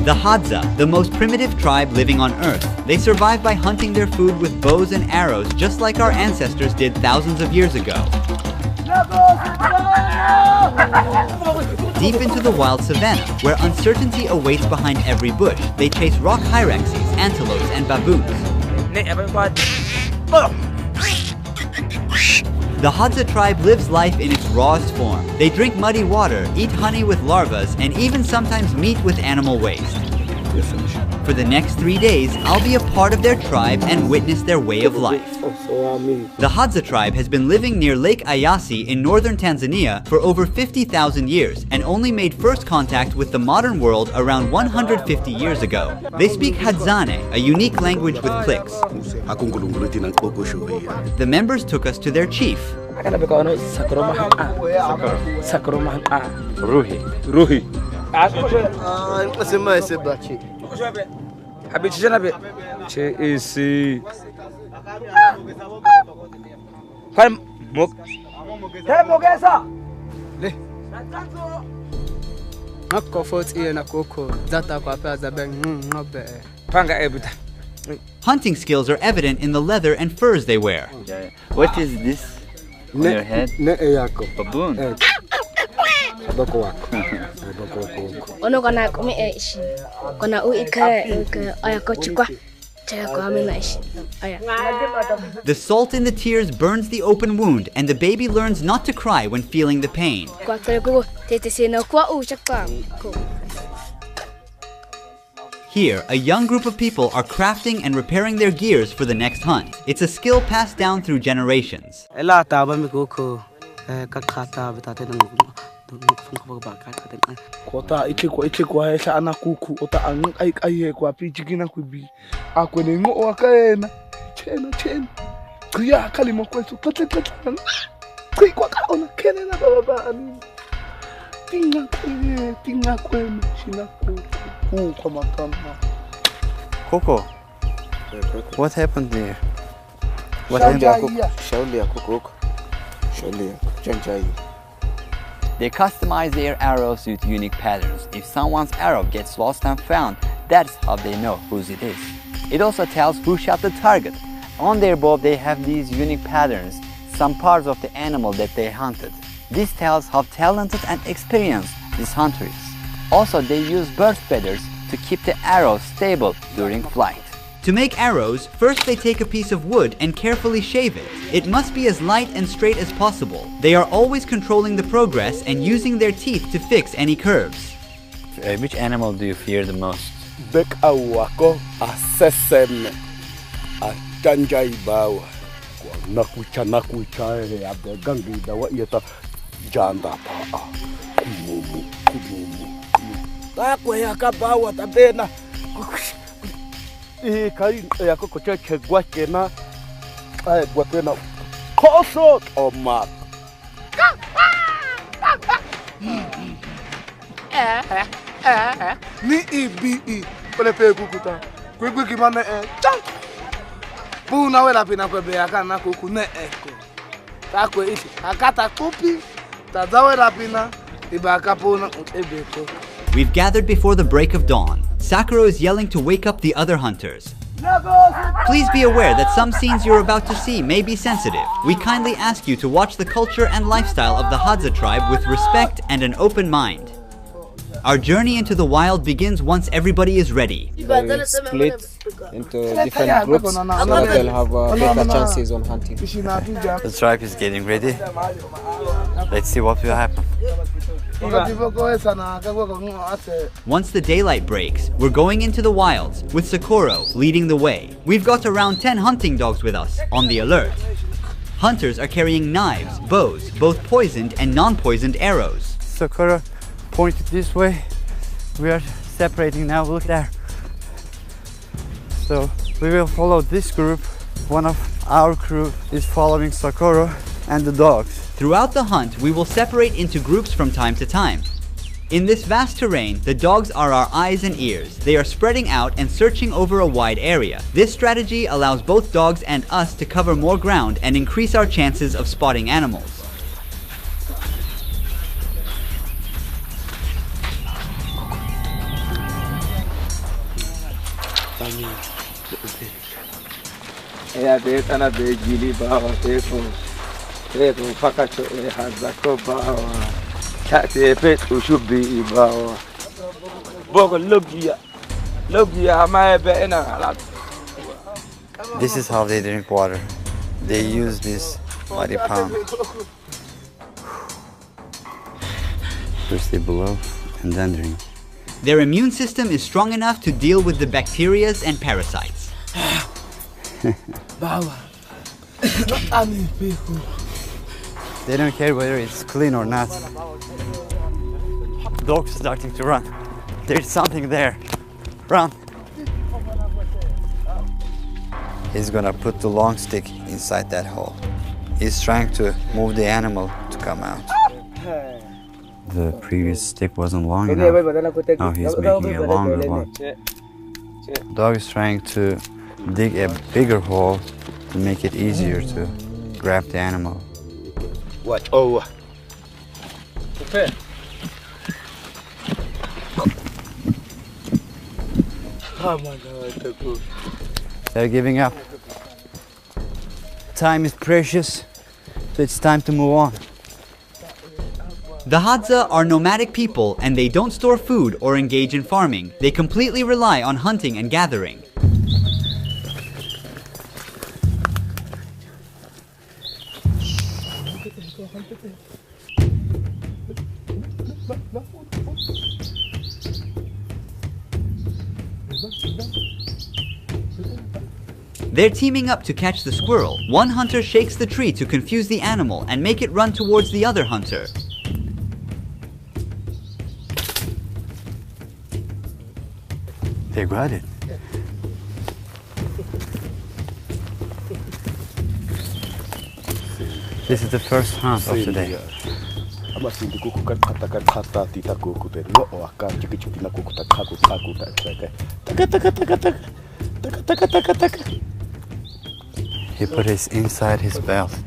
The Hadza, the most primitive tribe living on Earth. They survive by hunting their food with bows and arrows, just like our ancestors did thousands of years ago. Deep into the wild savanna, where uncertainty awaits behind every bush, they chase rock hyraxes, antelopes, and baboons. The Hadza tribe lives life in its rawest form. They drink muddy water, eat honey with larvas, and even sometimes meat with animal waste. For the next 3 days, I'll be a part of their tribe and witness their way of life. The Hadza tribe has been living near Lake Eyasi in northern Tanzania for over 50,000 years and only made first contact with the modern world around 150 years ago. They speak Hadzane, a unique language with clicks. The members took us to their chief. Hunting skills are evident in the leather and furs they wear. What is this on your head? Baboon. The salt in the tears burns the open wound, and the baby learns not to cry when feeling the pain. Here, a young group of people are crafting and repairing their gears for the next hunt. It's a skill passed down through generations. Coco, what happened there? What They customize their arrows with unique patterns. If someone's arrow gets lost and found, that's how they know whose it is. It also tells who shot the target. On their bow, they have these unique patterns, some parts of the animal that they hunted. This tells how talented and experienced this hunter is. Also, they use bird feathers to keep the arrow stable during flight. To make arrows, first they take a piece of wood and carefully shave it. It must be as light and straight as possible. They are always controlling the progress and using their teeth to fix any curves. Which animal do you fear the most? We've gathered before the break of dawn. Sakura is yelling to wake up the other hunters. Please be aware that some scenes you're about to see may be sensitive. We kindly ask you to watch the culture and lifestyle of the Hadza tribe with respect and an open mind. Our journey into the wild begins once everybody is ready. They split into different groups so that they'll have better chances on hunting. The tribe is getting ready. Let's see what will happen. Once the daylight breaks, we're going into the wilds, with Socorro leading the way. We've got around 10 hunting dogs with us, on the alert. Hunters are carrying knives, bows, both poisoned and non-poisoned arrows. Sakura pointed this way. We are separating now, look there. So we will follow this group. One of our crew is following Sakura and the dogs. Throughout the hunt, we will separate into groups from time to time. In this vast terrain, the dogs are our eyes and ears. They are spreading out and searching over a wide area. This strategy allows both dogs and us to cover more ground and increase our chances of spotting animals. Hadza ko bawa. Kate pet ushubi bawa. Bogo logia. Logia ma be na. This is how they drink water. They use this muddy palm. First they blow and then drink. Their immune system is strong enough to deal with the bacteria and parasites. They don't care whether it's clean or not. The dog's starting to run. There's something there. Run. He's gonna put the long stick inside that hole. He's trying to move the animal to come out. The previous stick wasn't long enough. Now he's making a longer one. The dog is trying to dig a bigger hole to make it easier to grab the animal. Watch over. They're giving up. Time is precious, so it's time to move on. The Hadza are nomadic people and they don't store food or engage in farming. They completely rely on hunting and gathering. They're teaming up to catch the squirrel. One hunter shakes the tree to confuse the animal and make it run towards the other hunter. They got it. This is the first hunt of the day. He put it inside his belt.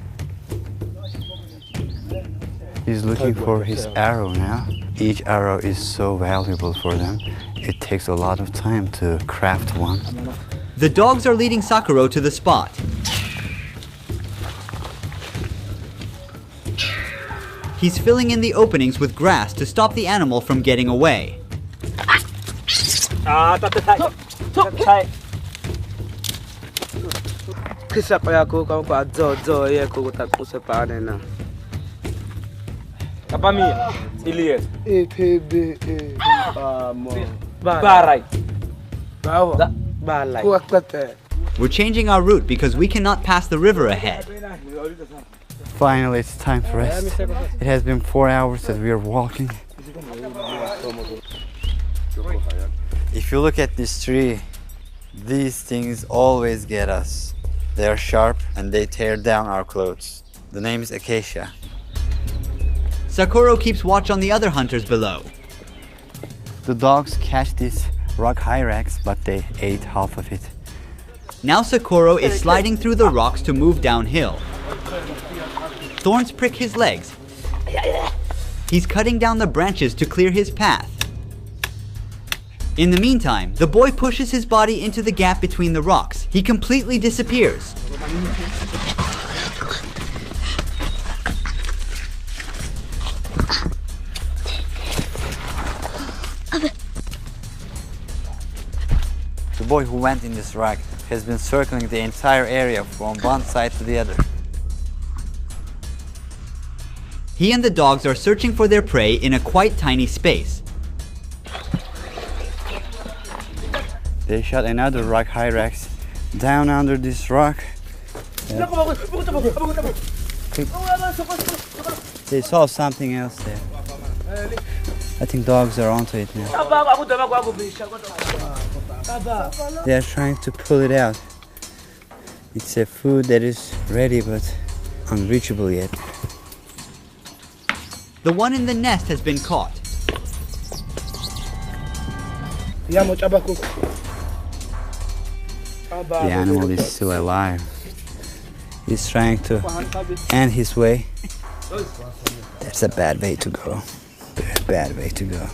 He's looking for his arrow now. Each arrow is so valuable for them. It takes a lot of time to craft one. The dogs are leading Sakuro to the spot. He's filling in the openings with grass to stop the animal from getting away. We're changing our route because we cannot pass the river ahead. Finally, it's time for rest. It has been 4 hours that we are walking. If you look at this tree, these things always get us. They are sharp and they tear down our clothes. The name is acacia. Sakuro keeps watch on the other hunters below. The dogs catch this rock hyrax, but they ate half of it. Now Sakuro is sliding through the rocks to move downhill. Thorns prick his legs. He's cutting down the branches to clear his path. In the meantime, the boy pushes his body into the gap between the rocks. He completely disappears. The boy who went in this rock has been circling the entire area from one side to the other. He and the dogs are searching for their prey in a quite tiny space. They shot another rock hyrax down under this rock. They saw something else there. I think dogs are onto it now. They are trying to pull it out. It's a food that is ready but unreachable yet. The one in the nest has been caught. The animal is still alive. He's trying to end his way. That's a bad way to go. Very bad way to go.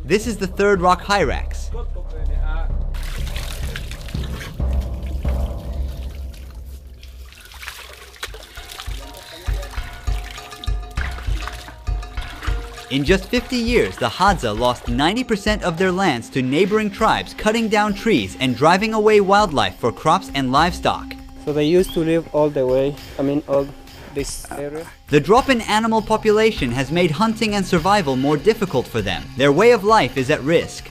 This is the third rock hyrax. In just 50 years, the Hadza lost 90% of their lands to neighboring tribes, cutting down trees and driving away wildlife for crops and livestock. So they used to live all this area. The drop in animal population has made hunting and survival more difficult for them. Their way of life is at risk.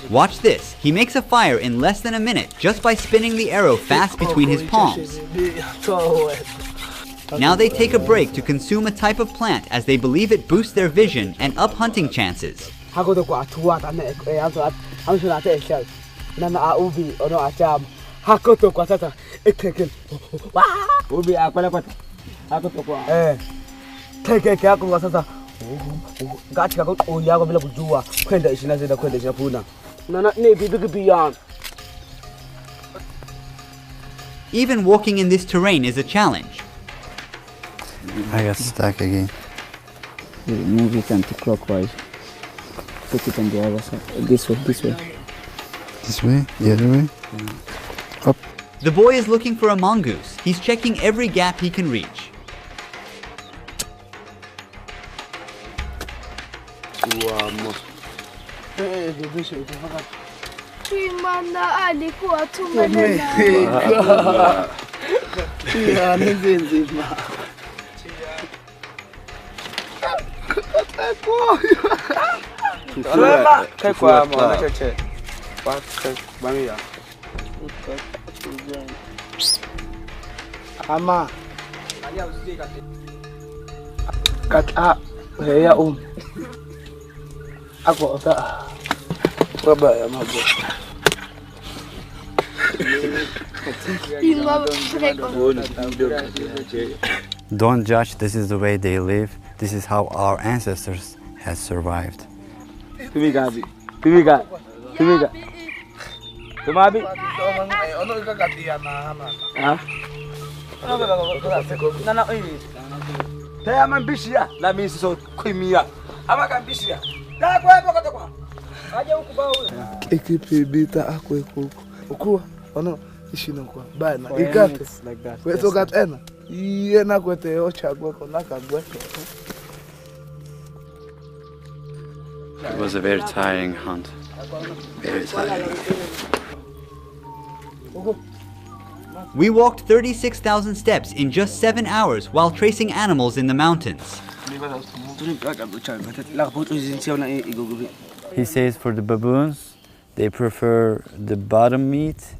Watch this. He makes a fire in less than a minute just by spinning the arrow fast between his palms. Now they take a break to consume a type of plant as they believe it boosts their vision and up hunting chances. Even walking in this terrain is a challenge. I got stuck again. Move it anti-clockwise. Put it on the other side. This way. This way? The other way? Up. The boy is looking for a mongoose. He's checking every gap he can reach. Don't judge, this is the way they live. This is how our ancestors has survived. It was a very tiring hunt. Very tiring. We walked 36,000 steps in just 7 hours while tracing animals in the mountains. He says for the baboons, they prefer the bottom meat.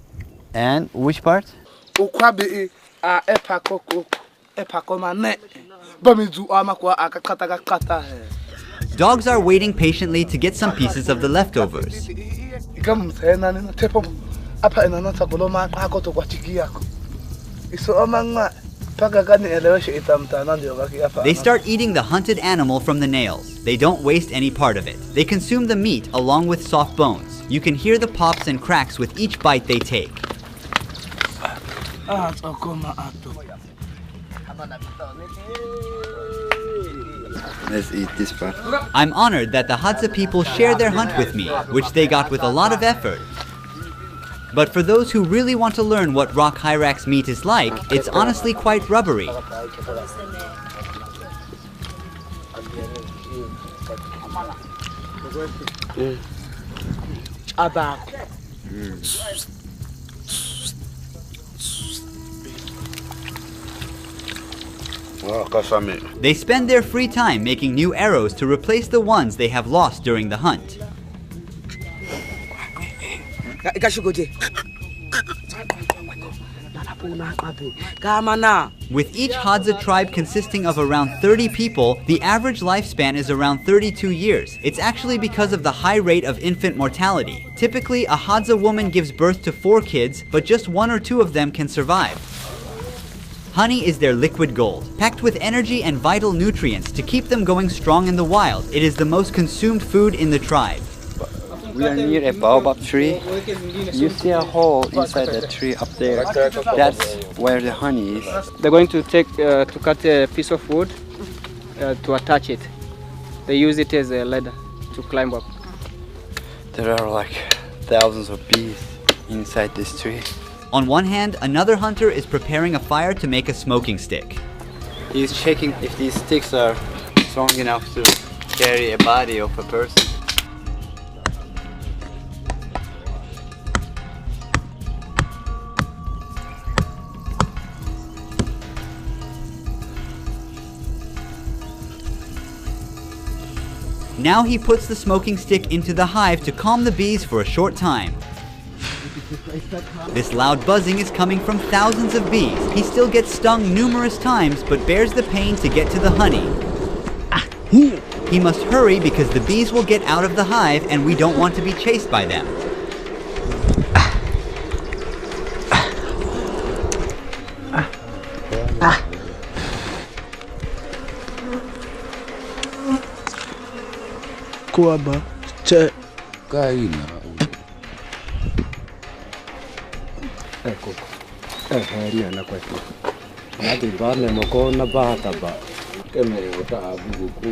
And which part? Dogs are waiting patiently to get some pieces of the leftovers. They start eating the hunted animal from the nails. They don't waste any part of it. They consume the meat along with soft bones. You can hear the pops and cracks with each bite they take. Let's eat this part. I'm honored that the Hadza people share their hunt with me, which they got with a lot of effort. But for those who really want to learn what rock hyrax meat is like, it's honestly quite rubbery. They spend their free time making new arrows to replace the ones they have lost during the hunt. With each Hadza tribe consisting of around 30 people, the average lifespan is around 32 years. It's actually because of the high rate of infant mortality. Typically, a Hadza woman gives birth to 4 kids, but just 1 or 2 of them can survive. Honey is their liquid gold, packed with energy and vital nutrients to keep them going strong in the wild. It is the most consumed food in the tribe. We are near a baobab tree. You see a hole inside the tree up there. That's where the honey is. They're going to cut a piece of wood to attach it. They use it as a ladder to climb up. There are like thousands of bees inside this tree. On one hand, another hunter is preparing a fire to make a smoking stick. He's checking if these sticks are strong enough to carry a body of a person. Now he puts the smoking stick into the hive to calm the bees for a short time. This loud buzzing is coming from thousands of bees. He still gets stung numerous times, but bears the pain to get to the honey. He must hurry because the bees will get out of the hive and we don't want to be chased by them. Kuaba, che. Kaina. Ecco. Riana questo. Nati barne mo ko na bata ba. Keme uta abu ku.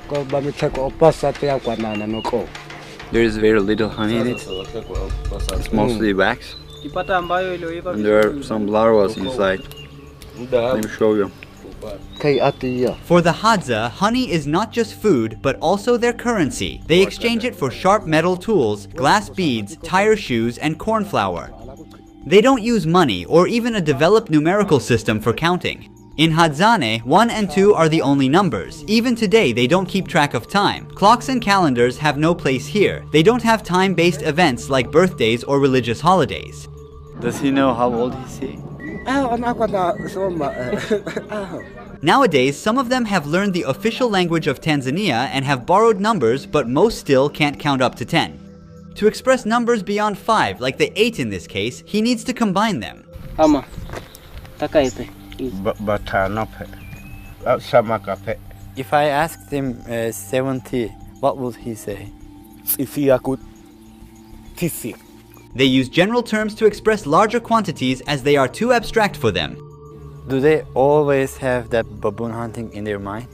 Ko ba mi tsako passa te akwana no ko. There is very little honey in it. It's mostly wax. And there are some larvae inside. Let me show you. For the Hadza, honey is not just food, but also their currency. They exchange it for sharp metal tools, glass beads, tire shoes, and corn flour. They don't use money or even a developed numerical system for counting. In Hadzane, 1 and 2 are the only numbers. Even today, they don't keep track of time. Clocks and calendars have no place here. They don't have time-based events like birthdays or religious holidays. Does he know how old is he? Nowadays, some of them have learned the official language of Tanzania and have borrowed numbers, but most still can't count up to 10. To express numbers beyond 5, like the 8 in this case, he needs to combine them. If I asked him 70, what would he say? They use general terms to express larger quantities as they are too abstract for them. Do they always have that baboon hunting in their mind?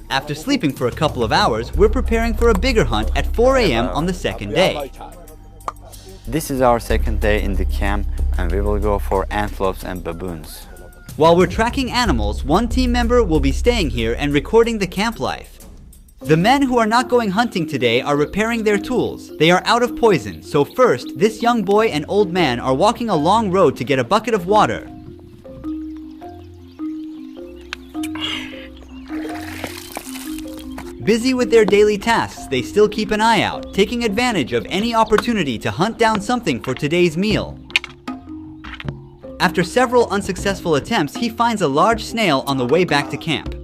After sleeping for a couple of hours, we're preparing for a bigger hunt at 4 a.m. on the second day. This is our second day in the camp and we will go for antelopes and baboons. While we're tracking animals, one team member will be staying here and recording the camp life. The men who are not going hunting today are repairing their tools. They are out of poison, so first, this young boy and old man are walking a long road to get a bucket of water. Busy with their daily tasks, they still keep an eye out, taking advantage of any opportunity to hunt down something for today's meal. After several unsuccessful attempts, he finds a large snail on the way back to camp.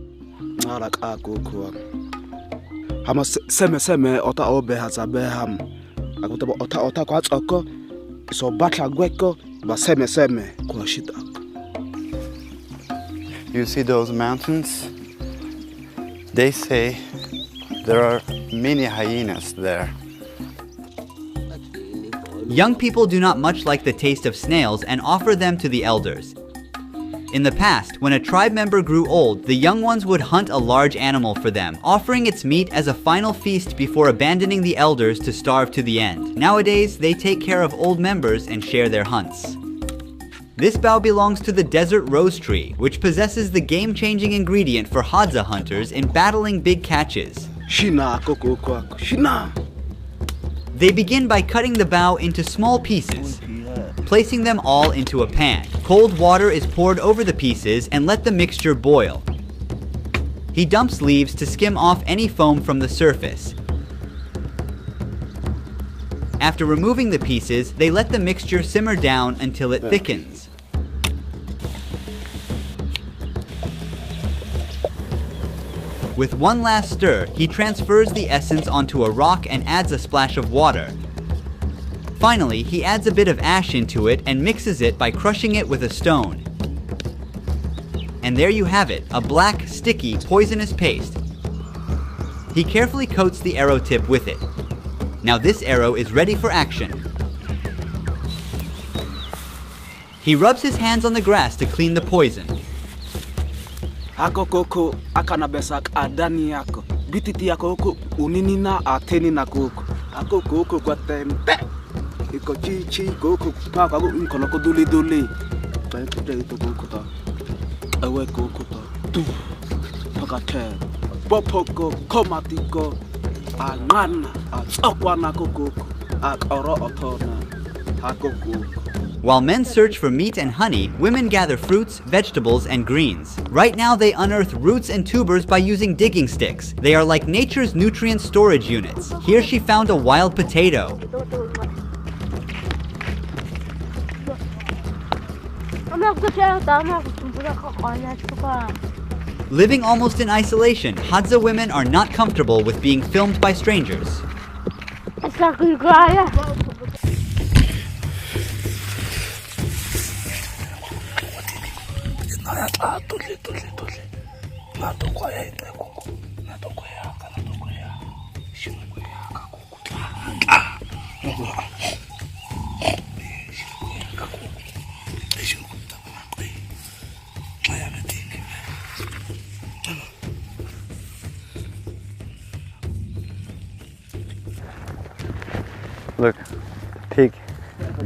You see those mountains? They say there are many hyenas there. Young people do not much like the taste of snails and offer them to the elders. In the past, when a tribe member grew old, the young ones would hunt a large animal for them, offering its meat as a final feast before abandoning the elders to starve to the end. Nowadays, they take care of old members and share their hunts. This bough belongs to the desert rose tree, which possesses the game-changing ingredient for Hadza hunters in battling big catches. They begin by cutting the bough into small pieces, placing them all into a pan. Cold water is poured over the pieces and let the mixture boil. He dumps leaves to skim off any foam from the surface. After removing the pieces, they let the mixture simmer down until it thickens. With one last stir, he transfers the essence onto a rock and adds a splash of water. Finally, he adds a bit of ash into it and mixes it by crushing it with a stone. And there you have it, a black, sticky, poisonous paste. He carefully coats the arrow tip with it. Now this arrow is ready for action. He rubs his hands on the grass to clean the poison. Ako koko akana besak adani yako. Bititi yako koko unini na ateni na koko. Ako koko kwa tempe. Iko chi koko paka ko inkono ko duli. Pai pude ito koko ta. Ewe koko ta. Tu. Pakate. Popoko komatiko. Angana atokwana koko. Akoro otona. Hakoko. While men search for meat and honey, women gather fruits, vegetables, and greens. Right now they unearth roots and tubers by using digging sticks. They are like nature's nutrient storage units. Here she found a wild potato. Living almost in isolation, Hadza women are not comfortable with being filmed by strangers. Look, pig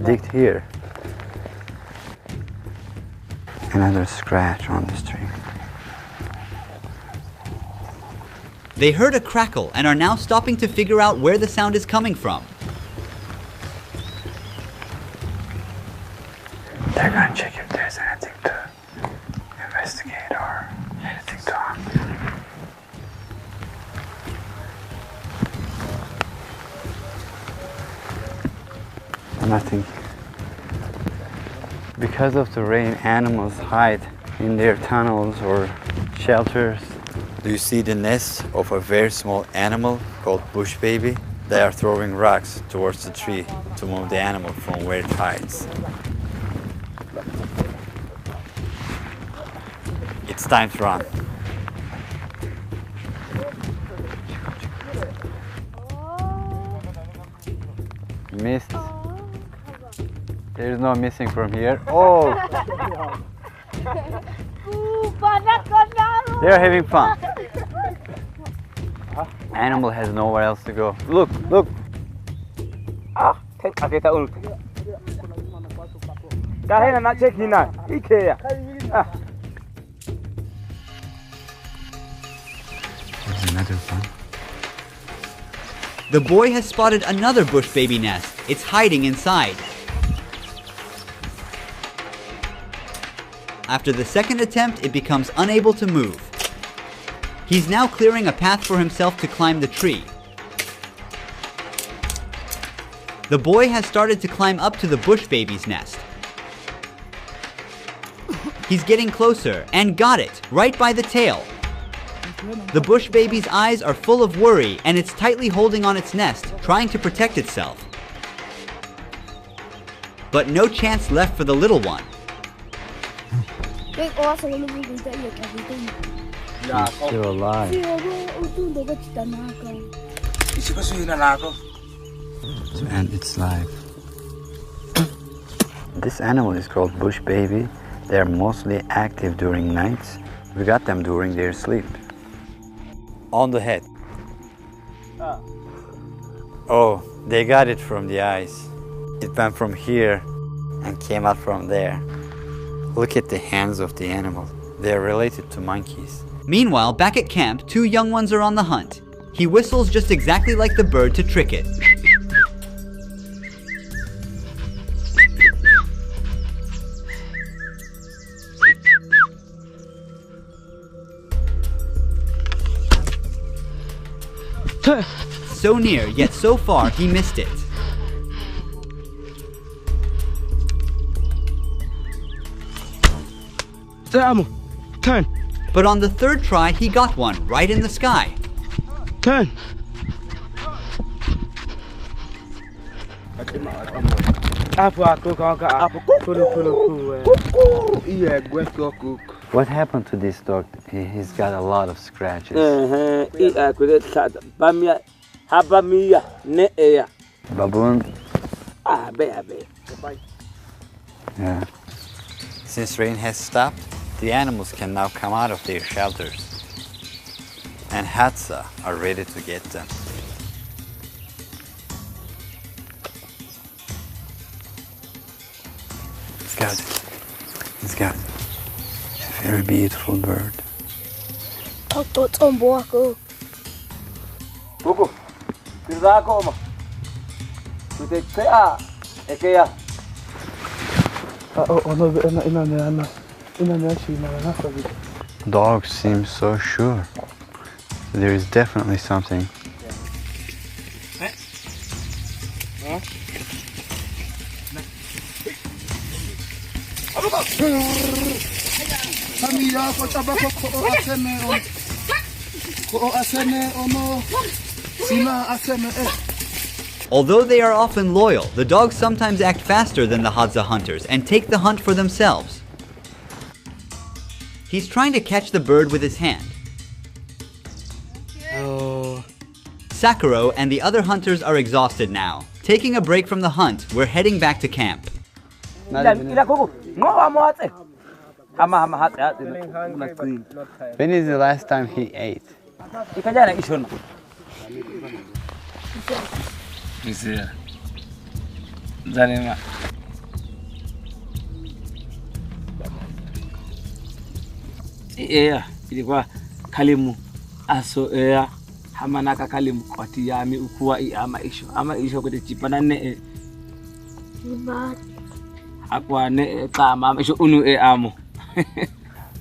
digged here. Another scratch on this tree. They heard a crackle and are now stopping to figure out where the sound is coming from. They're gonna check if there's anything to investigate or anything to hunt. Nothing. Because of the rain, animals hide in their tunnels or shelters. Do you see the nest of a very small animal called bush baby? They are throwing rocks towards the tree to move the animal from where it hides. It's time to run. Missed. There's no missing from here. Oh! They're having fun. Animal has nowhere else to go. Look, look. There's another one. The boy has spotted another bush baby nest. It's hiding inside. After the second attempt, it becomes unable to move. He's now clearing a path for himself to climb the tree. The boy has started to climb up to the bush baby's nest. He's getting closer and got it, right by the tail. The bush baby's eyes are full of worry and it's tightly holding on its nest, trying to protect itself. But no chance left for the little one. It's still alive. And it's live. This animal is called bush baby. They are mostly active during nights. We got them during their sleep. On the head. Oh, they got it from the eyes. It went from here and came out from there. Look at the hands of the animal. They are related to monkeys. Meanwhile, back at camp, 2 young ones are on the hunt. He whistles just exactly like the bird to trick it. So near, yet so far, he missed it. Turn. But on the 3rd try, he got one right in the sky. Turn. What happened to this dog? He's got a lot of scratches. Baboon? Yeah. Since rain has stopped, the animals can now come out of their shelters. And Hadza are ready to get them. He's got a very beautiful bird. Dogs seem so sure. There is definitely something. Although they are often loyal, the dogs sometimes act faster than the Hadza hunters and take the hunt for themselves. He's trying to catch the bird with his hand. Sakuro and the other hunters are exhausted now. Taking a break from the hunt, we're heading back to camp. When is the last time he ate? Ilikuwa kalimu aso hamanaka kalimu kwati yami ukuwa ama isho kote chipana ne akwa ne kama isho unu amo.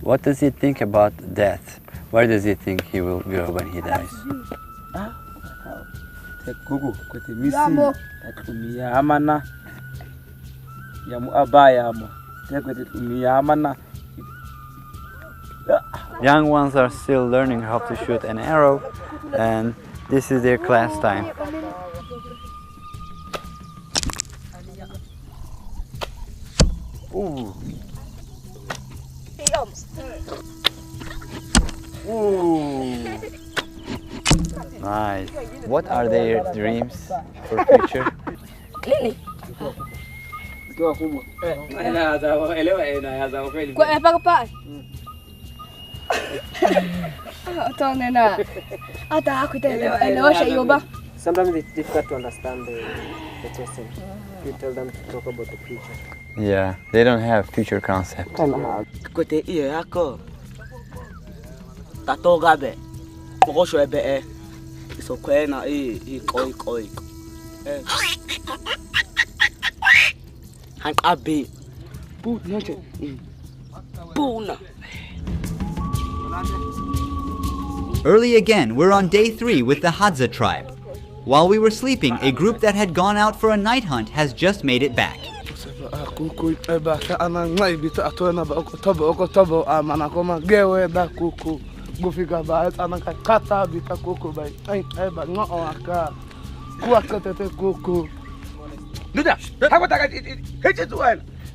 What does he think about death? Where does he think he will go when he dies? Kuku kote misi atumia amana yamu abaya amo kote tumia amana. Young ones are still learning how to shoot an arrow, and this is their class time. Ooh. Ooh. Nice. What are their dreams for future? Sometimes it's difficult to understand the question. You tell them to talk about the future. Yeah, they don't have future concept. Kote iyo yako tatoga be pokosho ebe isokwena koi hankabe Puna. Early again, we're on day 3 with the Hadza tribe. While we were sleeping, a group that had gone out for a night hunt has just made it back.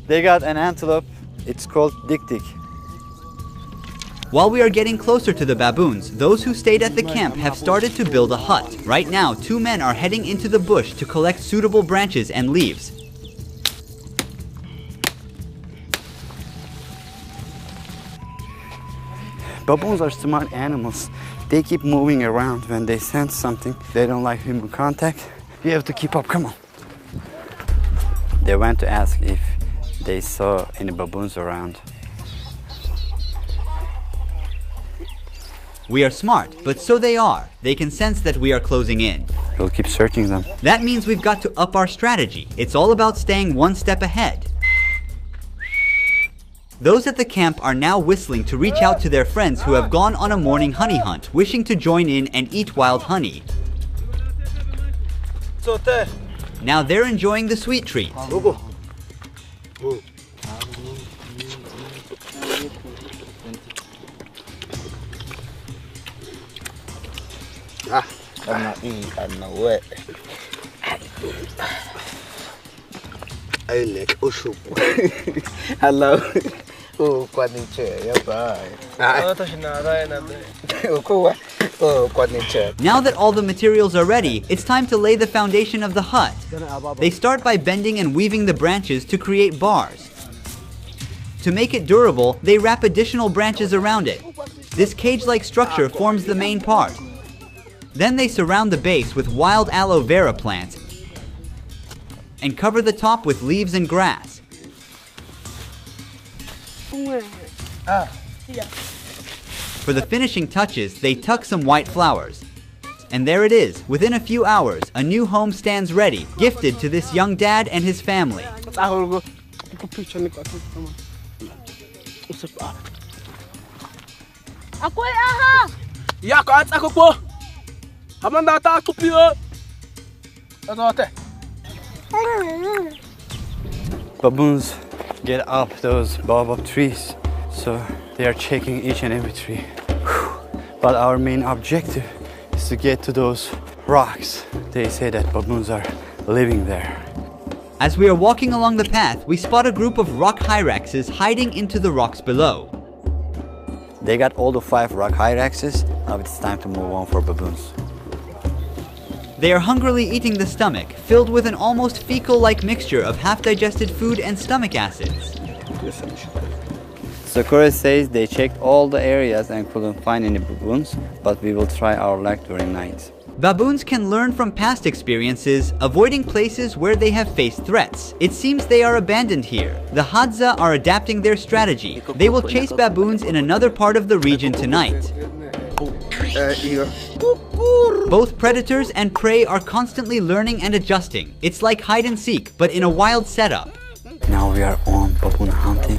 They got an antelope. It's called dik-dik. While we are getting closer to the baboons, those who stayed at the camp have started to build a hut. Right now, 2 men are heading into the bush to collect suitable branches and leaves. Baboons are smart animals. They keep moving around when they sense something. They don't like human contact. You have to keep up, come on. They went to ask if they saw any baboons around. We are smart, but so they are. They can sense that we are closing in. We'll keep searching them. That means we've got to up our strategy. It's all about staying one step ahead. Those at the camp are now whistling to reach out to their friends who have gone on a morning honey hunt, wishing to join in and eat wild honey. Now they're enjoying the sweet treat. Hello. Now that all the materials are ready, it's time to lay the foundation of the hut. They start by bending and weaving the branches to create bars. To make it durable, they wrap additional branches around it. This cage-like structure forms the main part. Then they surround the base with wild aloe vera plants and cover the top with leaves and grass. For the finishing touches, they tuck some white flowers. And there it is. Within a few hours, a new home stands ready, gifted to this young dad and his family. Baboons get up those baobab trees, so they are checking each and every tree. But our main objective is to get to those rocks. They say that baboons are living there. As we are walking along the path, we spot a group of rock hyraxes hiding into the rocks below. They got all the 5 rock hyraxes. Now it's time to move on for baboons. They are hungrily eating the stomach, filled with an almost fecal-like mixture of half-digested food and stomach acids. Sakura says they checked all the areas and couldn't find any baboons, but we will try our luck during night. Baboons can learn from past experiences, avoiding places where they have faced threats. It seems they are abandoned here. The Hadza are adapting their strategy. They will chase baboons in another part of the region tonight. Both predators and prey are constantly learning and adjusting. It's like hide and seek, but in a wild setup. Now we are on baboon hunting.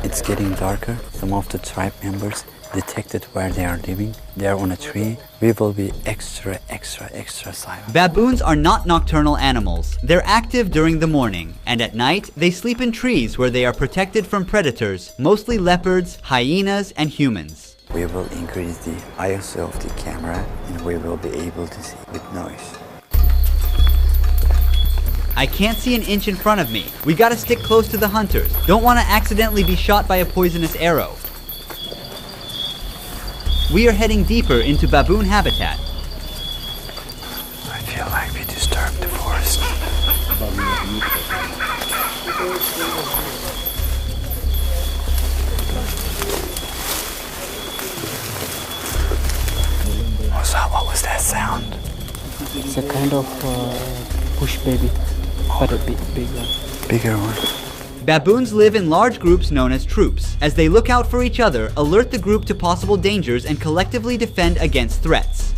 It's getting darker. Some of the tribe members detected where they are living. They are on a tree. We will be extra silent. Baboons are not nocturnal animals. They're active during the morning, and at night, they sleep in trees where they are protected from predators, mostly leopards, hyenas, and humans. We will increase the ISO of the camera, and we will be able to see with noise. I can't see an inch in front of me. We gotta stick close to the hunters. Don't want to accidentally be shot by a poisonous arrow. We are heading deeper into baboon habitat. I feel like we disturbed the forest. What was that sound? It's a kind of bush baby, but a big one. Bigger one. Baboons live in large groups known as troops. As they look out for each other, alert the group to possible dangers, and collectively defend against threats.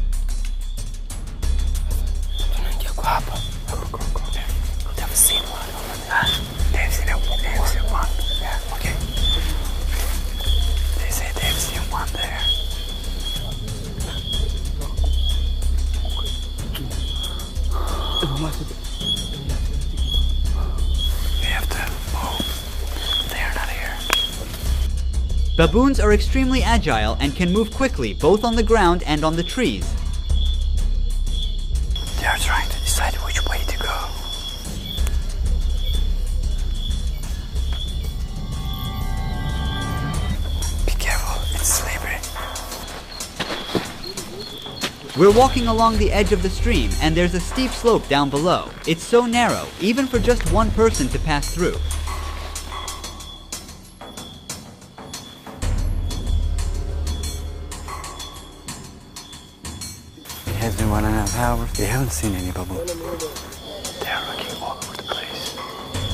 They've seen one. They've seen one. Yeah, okay. They say they've seen one there. We have to move. They are not here. Baboons are extremely agile and can move quickly both on the ground and on the trees. They are trying to decide which way to go. Be careful, it's slippery. We're walking along the edge of the stream, and there's a steep slope down below. It's so narrow, even for just one person to pass through. It has been 1.5 hours. We haven't seen any baboons. They are looking all over the place.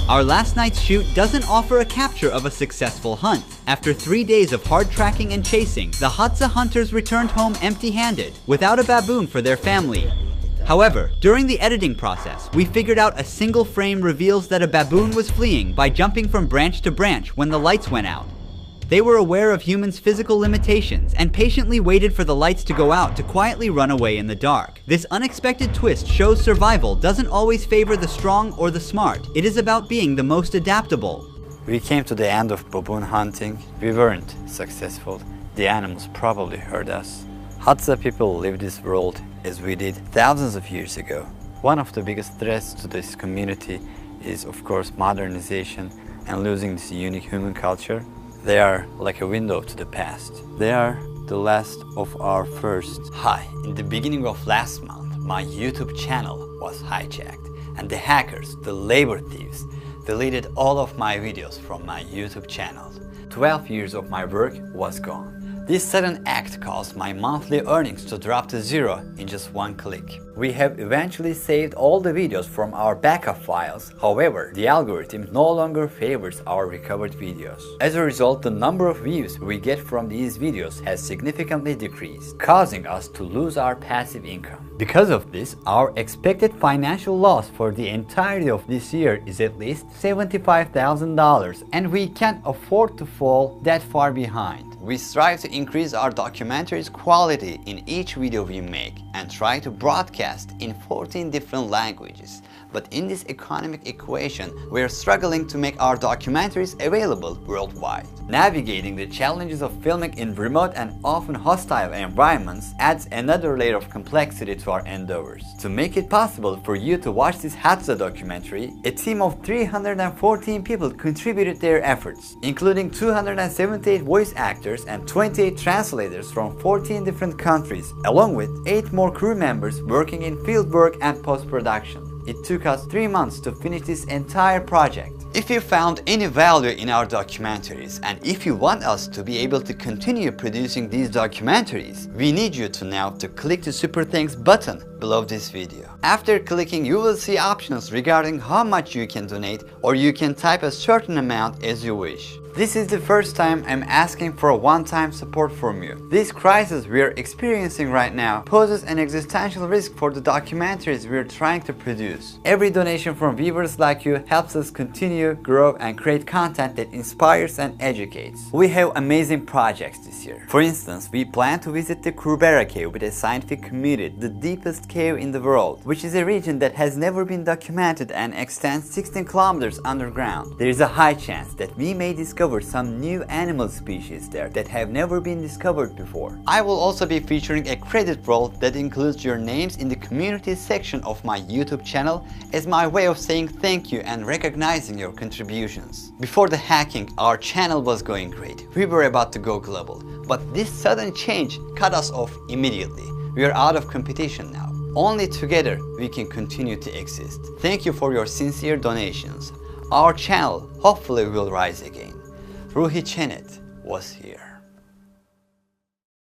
Our last night's shoot doesn't offer a capture of a successful hunt. After 3 days of hard tracking and chasing, the Hadza hunters returned home empty-handed, without a baboon for their family. However, during the editing process, we figured out a single frame reveals that a baboon was fleeing by jumping from branch to branch when the lights went out. They were aware of humans' physical limitations and patiently waited for the lights to go out to quietly run away in the dark. This unexpected twist shows survival doesn't always favor the strong or the smart. It is about being the most adaptable. We came to the end of baboon hunting. We weren't successful. The animals probably heard us. Hadza people live this world as we did thousands of years ago. One of the biggest threats to this community is, of course, modernization and losing this unique human culture. They are like a window to the past. They are the last of our first. Hi, in the beginning of last month, my YouTube channel was hijacked, and the hackers, the labor thieves, deleted all of my videos from my YouTube channel. 12 years of my work was gone. This sudden act caused my monthly earnings to drop to zero in just one click. We have eventually saved all the videos from our backup files. However, the algorithm no longer favors our recovered videos. As a result, the number of views we get from these videos has significantly decreased, causing us to lose our passive income. Because of this, our expected financial loss for the entirety of this year is at least $75,000, and we can't afford to fall that far behind. We strive to increase our documentary's quality in each video we make and try to broadcast in 14 different languages. But in this economic equation, we are struggling to make our documentaries available worldwide. Navigating the challenges of filming in remote and often hostile environments adds another layer of complexity to our endeavors. To make it possible for you to watch this Hadza documentary, a team of 314 people contributed their efforts, including 278 voice actors and 28 translators from 14 different countries, along with 8 more crew members working in fieldwork and post-production. It took us 3 months to finish this entire project. If you found any value in our documentaries, and if you want us to be able to continue producing these documentaries, we need you to now to click the Super Thanks button below this video. After clicking, you will see options regarding how much you can donate, or you can type a certain amount as you wish. This is the first time I'm asking for a one-time support from you. This crisis we are experiencing right now poses an existential risk for the documentaries we are trying to produce. Every donation from viewers like you helps us continue, grow, and create content that inspires and educates. We have amazing projects this year. For instance, we plan to visit the Berburu cave with a scientific community, the deepest cave in the world, which is a region that has never been documented and extends 16 kilometers underground. There is a high chance that we may discover some new animal species there that have never been discovered before. I will also be featuring a credit roll that includes your names in the community section of my YouTube channel as my way of saying thank you and recognizing your contributions. Before the hacking, our channel was going great. We were about to go global, but this sudden change cut us off immediately. We are out of competition now. Only together we can continue to exist. Thank you for your sincere donations. Our channel hopefully will rise again. Ruhi Chenet was here.